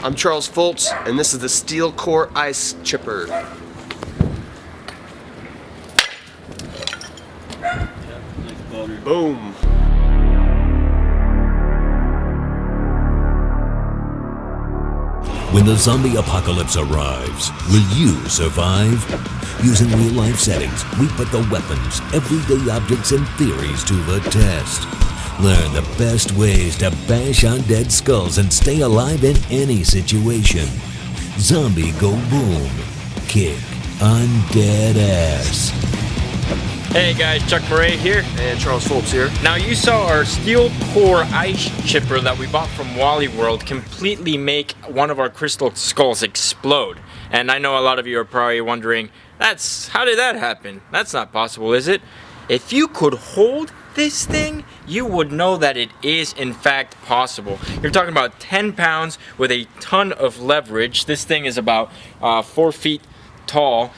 I'm Charles Foltz, and this is the Steel Core Ice Chipper. Boom. When the zombie apocalypse arrives, will you survive? Using real-life settings, we put the weapons, everyday objects, and theories to the test. Learn the best ways to bash undead skulls and stay alive in any situation. Zombie Go Boom. Kick undead ass. Hey guys, Chuck Murray here. And Charles Foltz here. Now you saw our Steel Core Ice Chipper that we bought from Wally World completely make one of our crystal skulls explode. And I know a lot of you are probably wondering, how did that happen? That's not possible, is it? If you could hold this thing, you would know that it is in fact possible. You're talking about 10 pounds with a ton of leverage. This thing is about 4 feet tall.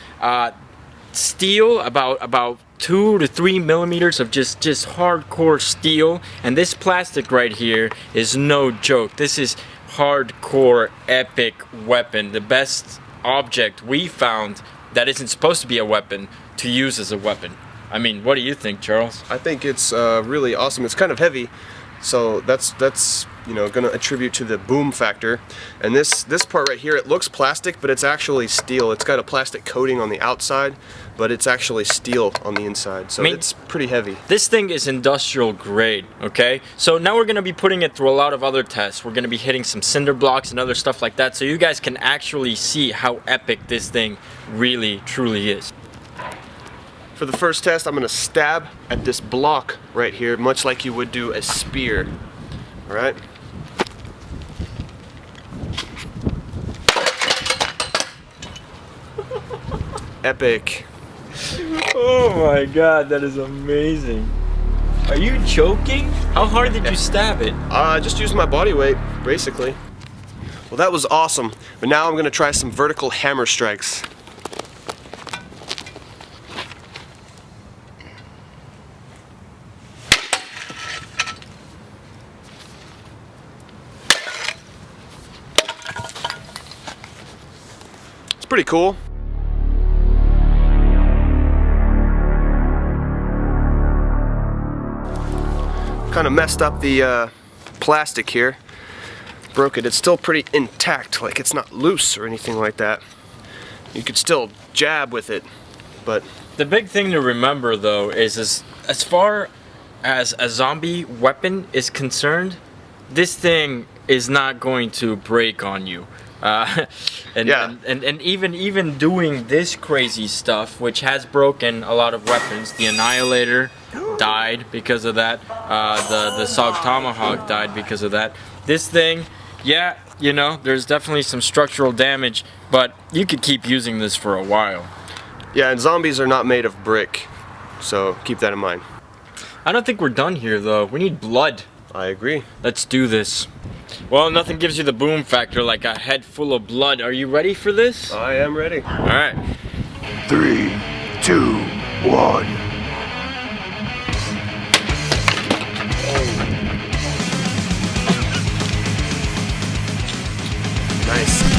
Steel, about 2 to 3 millimeters of just hardcore steel, and this plastic right here is no joke. This is hardcore epic weapon, the best object we found that isn't supposed to be a weapon to use as a weapon. I mean, what do you think, Charles? I think it's really awesome. It's kind of heavy, so that's going to attribute to the boom factor. And this part right here, it looks plastic, but it's actually steel. It's got a plastic coating on the outside, but it's actually steel on the inside, so it's pretty heavy. This thing is industrial grade, okay? So now we're going to be putting it through a lot of other tests. We're going to be hitting some cinder blocks and other stuff like that, so you guys can actually see how epic this thing really, truly is. For the first test, I'm going to stab at this block right here, much like you would do a spear. All right? Epic. Oh my god, that is amazing. Are you joking? How hard did you stab it? Just use my body weight, basically. Well, that was awesome, but now I'm going to try some vertical hammer strikes. It's pretty cool. Kind of messed up the plastic here. Broke it. It's still pretty intact, like it's not loose or anything like that. You could still jab with it, but... The big thing to remember though is as far as a zombie weapon is concerned, this thing is not going to break on you. And even doing this crazy stuff, which has broken a lot of weapons, the Annihilator died because of that, the Sog Tomahawk died because of that. This thing, yeah, you know, there's definitely some structural damage, but you could keep using this for a while. Yeah, and zombies are not made of brick, so keep that in mind. I don't think we're done here though. We need blood. I agree. Let's do this. Well, nothing gives you the boom factor like a head full of blood. Are you ready for this? I am ready. All right. 3, 2, 1. Nice.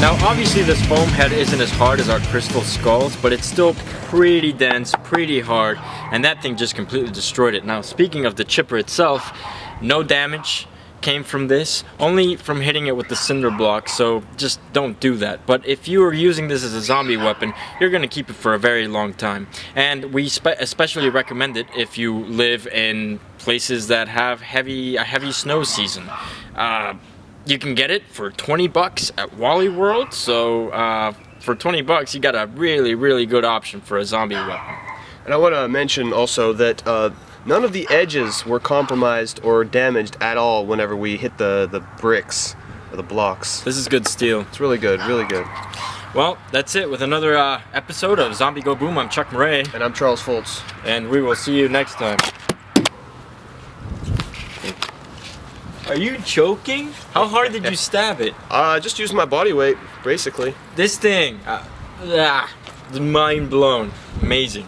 Now, obviously this foam head isn't as hard as our crystal skulls, but it's still pretty dense, pretty hard, and that thing just completely destroyed it. Now, speaking of the chipper itself, no damage came from this, only from hitting it with the cinder block, so just don't do that. But if you are using this as a zombie weapon, you're going to keep it for a very long time. And we especially recommend it if you live in places that have a heavy snow season. You can get it for 20 bucks at Wally World, so for 20 bucks you got a really, really good option for a zombie weapon. And I want to mention also that none of the edges were compromised or damaged at all whenever we hit the bricks or the blocks. This is good steel. It's really good, really good. Well, that's it with another episode of Zombie Go Boom. I'm Chuck Murray. And I'm Charles Foltz. And we will see you next time. Are you joking? How hard did you stab it? Just use my body weight, basically. This thing, mind blown. Amazing.